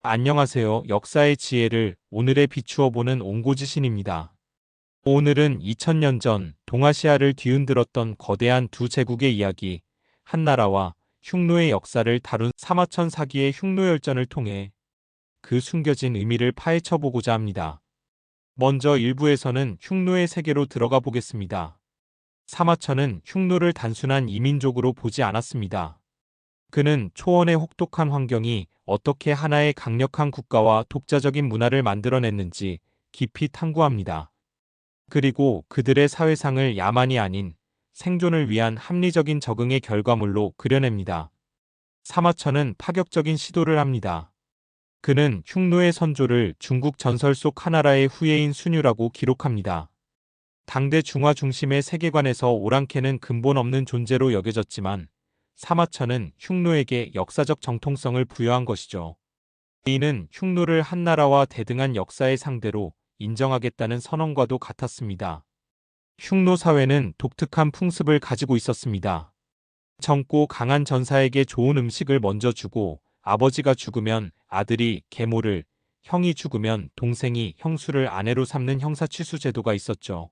안녕하세요. 역사의 지혜를 오늘에 비추어 보는 옹고지신입니다. 오늘은 2000년 전 동아시아를 뒤흔들었던 거대한 두 제국의 이야기, 한나라와 흉노의 역사를 다룬 사마천 사기의 흉노열전을 통해 그 숨겨진 의미를 파헤쳐 보고자 합니다. 먼저 일부에서는 흉노의 세계로 들어가 보겠습니다. 사마천은 흉노를 단순한 이민족으로 보지 않았습니다. 그는 초원의 혹독한 환경이 어떻게 하나의 강력한 국가와 독자적인 문화를 만들어냈는지 깊이 탐구합니다. 그리고 그들의 사회상을 야만이 아닌 생존을 위한 합리적인 적응의 결과물로 그려냅니다. 사마천은 파격적인 시도를 합니다. 그는 흉노의 선조를 중국 전설 속 하나라의 후예인 순유라고 기록합니다. 당대 중화 중심의 세계관에서 오랑캐는 근본 없는 존재로 여겨졌지만 사마천은 흉노에게 역사적 정통성을 부여한 것이죠. 이는 흉노를 한나라와 대등한 역사의 상대로 인정하겠다는 선언과도 같았습니다. 흉노 사회는 독특한 풍습을 가지고 있었습니다. 젊고 강한 전사에게 좋은 음식을 먼저 주고 아버지가 죽으면 아들이 계모를, 형이 죽으면 동생이 형수를 아내로 삼는 형사취수 제도가 있었죠.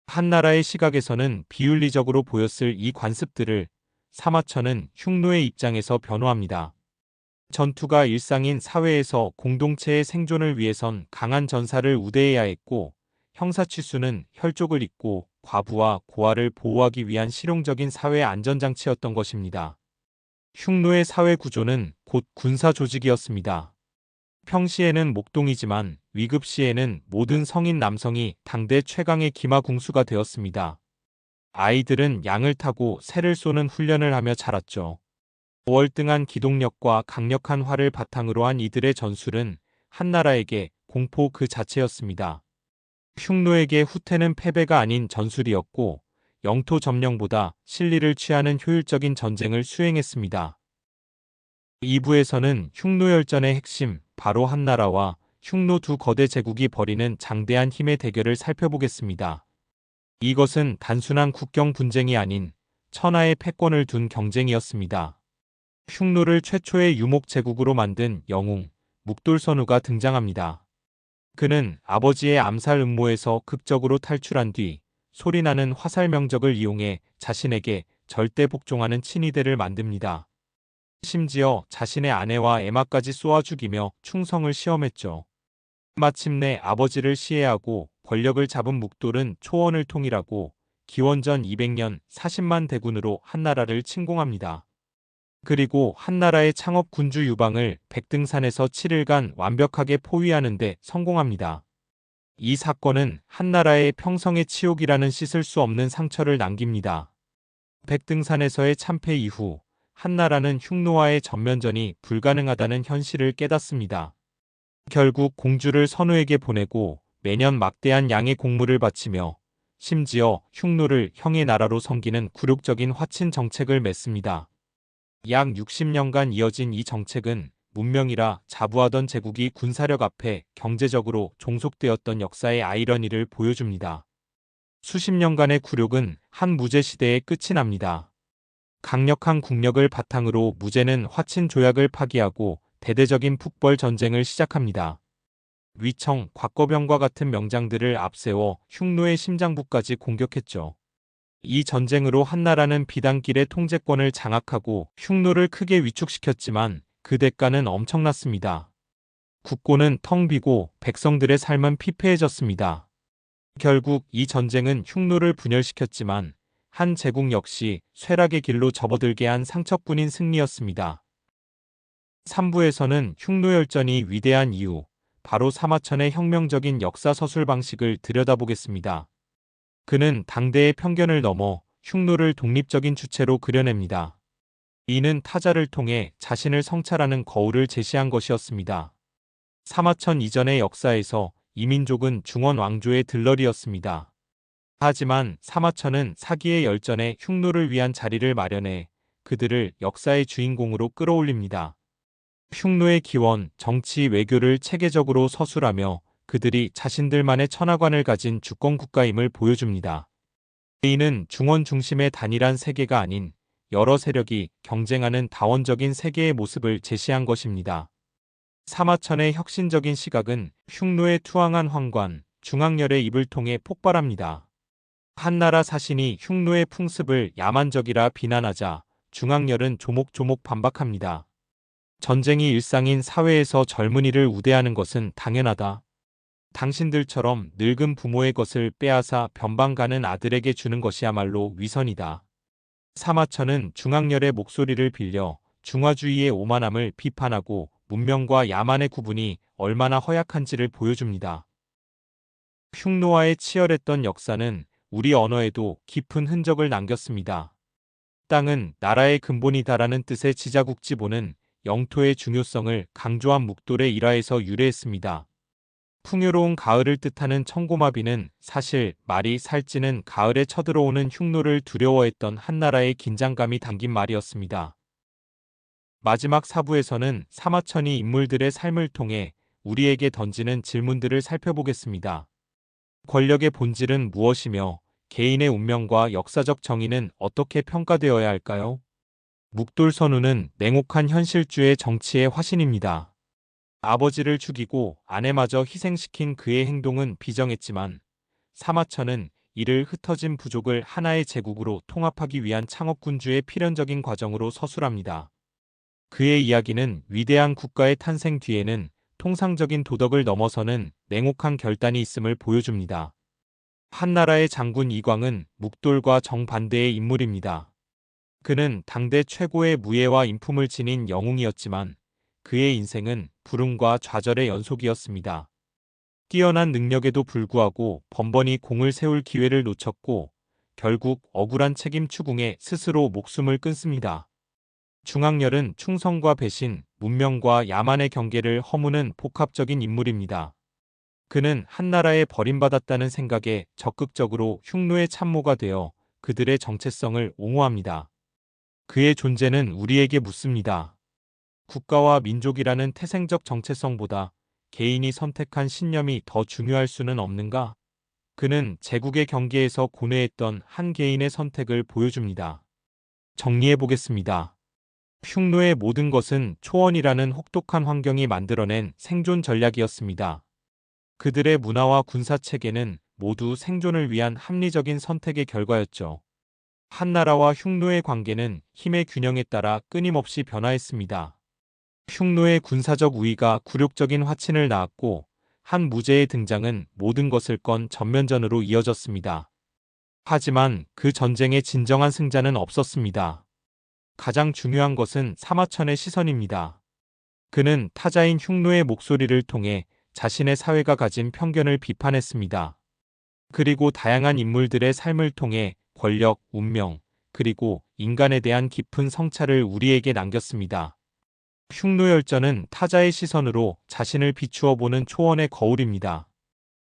한나라의 시각에서는 비윤리적으로 보였을 이 관습들을 사마천은 흉노의 입장에서 변호합니다. 전투가 일상인 사회에서 공동체의 생존을 위해선 강한 전사를 우대해야 했고, 형사취수는 혈족을 잇고 과부와 고아를 보호하기 위한 실용적인 사회 안전장치였던 것입니다. 흉노의 사회 구조는 곧 군사 조직이었습니다. 평시에는 목동이지만 위급 시에는 모든 성인 남성이 당대 최강의 기마궁수가 되었습니다. 아이들은 양을 타고 새를 쏘는 훈련을 하며 자랐죠. 월등한 기동력과 강력한 활을 바탕으로 한 이들의 전술은 한나라에게 공포 그 자체였습니다. 흉노에게 후퇴는 패배가 아닌 전술이었고 영토 점령보다 실리를 취하는 효율적인 전쟁을 수행했습니다. 2부에서는 흉노열전의 핵심, 바로 한나라와 흉노 두 거대 제국이 벌이는 장대한 힘의 대결을 살펴보겠습니다. 이것은 단순한 국경 분쟁이 아닌 천하의 패권을 둔 경쟁이었습니다. 흉노를 최초의 유목 제국으로 만든 영웅, 묵돌선우가 등장합니다. 그는 아버지의 암살 음모에서 극적으로 탈출한 뒤 소리나는 화살 명적을 이용해 자신에게 절대 복종하는 친위대를 만듭니다. 심지어 자신의 아내와 애마까지 쏘아 죽이며 충성을 시험했죠. 마침내 아버지를 시해하고 권력을 잡은 묵돌은 초원을 통일하고 기원전 200년 40만 대군으로 한나라를 침공합니다. 그리고 한나라의 창업 군주 유방을 백등산에서 7일간 완벽하게 포위하는 데 성공합니다. 이 사건은 한나라의 평성의 치욕이라는 씻을 수 없는 상처를 남깁니다. 백등산에서의 참패 이후 한나라는 흉노와의 전면전이 불가능하다는 현실을 깨닫습니다. 결국 공주를 선우에게 보내고 매년 막대한 양의 공물을 바치며 심지어 흉노를 형의 나라로 섬기는 굴욕적인 화친 정책을 맺습니다. 약 60년간 이어진 이 정책은 문명이라 자부하던 제국이 군사력 앞에 경제적으로 종속되었던 역사의 아이러니를 보여줍니다. 수십 년간의 굴욕은 한 무제 시대의 끝이 납니다. 강력한 국력을 바탕으로 무제는 화친 조약을 파기하고 대대적인 북벌 전쟁을 시작합니다. 위청, 곽거병과 같은 명장들을 앞세워 흉노의 심장부까지 공격했죠. 이 전쟁으로 한나라는 비단길의 통제권을 장악하고 흉노를 크게 위축시켰지만 그 대가는 엄청났습니다. 국고는 텅 비고 백성들의 삶은 피폐해졌습니다. 결국 이 전쟁은 흉노를 분열시켰지만 한 제국 역시 쇠락의 길로 접어들게 한 상처뿐인 승리였습니다. 3부에서는 흉노열전이 위대한 이유, 바로 사마천의 혁명적인 역사 서술 방식을 들여다보겠습니다. 그는 당대의 편견을 넘어 흉노를 독립적인 주체로 그려냅니다. 이는 타자를 통해 자신을 성찰하는 거울을 제시한 것이었습니다. 사마천 이전의 역사에서 이민족은 중원 왕조의 들러리였습니다. 하지만 사마천은 사기의 열전에 흉노를 위한 자리를 마련해 그들을 역사의 주인공으로 끌어올립니다. 흉노의 기원, 정치, 외교를 체계적으로 서술하며 그들이 자신들만의 천하관을 가진 주권국가임을 보여줍니다. 이는 중원 중심의 단일한 세계가 아닌 여러 세력이 경쟁하는 다원적인 세계의 모습을 제시한 것입니다. 사마천의 혁신적인 시각은 흉노에 투항한 황관, 중앙열의 입을 통해 폭발합니다. 한나라 사신이 흉노의 풍습을 야만적이라 비난하자 중앙열은 조목조목 반박합니다. 전쟁이 일상인 사회에서 젊은이를 우대하는 것은 당연하다. 당신들처럼 늙은 부모의 것을 빼앗아 변방 가는 아들에게 주는 것이야말로 위선이다. 사마천은 중앙열의 목소리를 빌려 중화주의의 오만함을 비판하고 문명과 야만의 구분이 얼마나 허약한지를 보여줍니다. 흉노와의 치열했던 역사는 우리 언어에도 깊은 흔적을 남겼습니다. 땅은 나라의 근본이다라는 뜻의 지자국지보는 영토의 중요성을 강조한 묵돌의 일화에서 유래했습니다. 풍요로운 가을을 뜻하는 청고마비는 사실 말이 살찌는 가을에 쳐들어오는 흉노를 두려워했던 한나라의 긴장감이 담긴 말이었습니다. 마지막 사부에서는 사마천이 인물들의 삶을 통해 우리에게 던지는 질문들을 살펴보겠습니다. 권력의 본질은 무엇이며 개인의 운명과 역사적 정의는 어떻게 평가되어야 할까요? 묵돌선우는 냉혹한 현실주의 정치의 화신입니다. 아버지를 죽이고 아내마저 희생시킨 그의 행동은 비정했지만 사마천은 이를 흩어진 부족을 하나의 제국으로 통합하기 위한 창업군주의 필연적인 과정으로 서술합니다. 그의 이야기는 위대한 국가의 탄생 뒤에는 통상적인 도덕을 넘어서는 냉혹한 결단이 있음을 보여줍니다. 한나라의 장군 이광은 묵돌과 정반대의 인물입니다. 그는 당대 최고의 무예와 인품을 지닌 영웅이었지만 그의 인생은 불운과 좌절의 연속이었습니다. 뛰어난 능력에도 불구하고 번번이 공을 세울 기회를 놓쳤고 결국 억울한 책임 추궁에 스스로 목숨을 끊습니다. 중앙열은 충성과 배신, 문명과 야만의 경계를 허무는 복합적인 인물입니다. 그는 한나라에 버림받았다는 생각에 적극적으로 흉노의 참모가 되어 그들의 정체성을 옹호합니다. 그의 존재는 우리에게 묻습니다. 국가와 민족이라는 태생적 정체성보다 개인이 선택한 신념이 더 중요할 수는 없는가? 그는 제국의 경계에서 고뇌했던 한 개인의 선택을 보여줍니다. 정리해보겠습니다. 흉노의 모든 것은 초원이라는 혹독한 환경이 만들어낸 생존 전략이었습니다. 그들의 문화와 군사체계는 모두 생존을 위한 합리적인 선택의 결과였죠. 한나라와 흉노의 관계는 힘의 균형에 따라 끊임없이 변화했습니다. 흉노의 군사적 우위가 굴욕적인 화친을 낳았고 한 무제의 등장은 모든 것을 건 전면전으로 이어졌습니다. 하지만 그 전쟁의 진정한 승자는 없었습니다. 가장 중요한 것은 사마천의 시선입니다. 그는 타자인 흉노의 목소리를 통해 자신의 사회가 가진 편견을 비판했습니다. 그리고 다양한 인물들의 삶을 통해 권력, 운명, 그리고 인간에 대한 깊은 성찰을 우리에게 남겼습니다. 흉노열전은 타자의 시선으로 자신을 비추어 보는 초원의 거울입니다.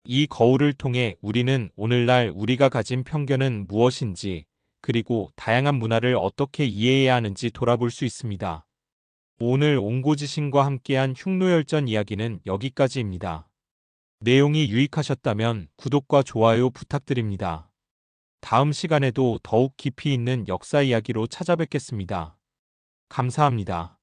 이 거울을 통해 우리는 오늘날 우리가 가진 편견은 무엇인지, 그리고 다양한 문화를 어떻게 이해해야 하는지 돌아볼 수 있습니다. 오늘 옹고지신과 함께한 흉노열전 이야기는 여기까지입니다. 내용이 유익하셨다면 구독과 좋아요 부탁드립니다. 다음 시간에도 더욱 깊이 있는 역사 이야기로 찾아뵙겠습니다. 감사합니다.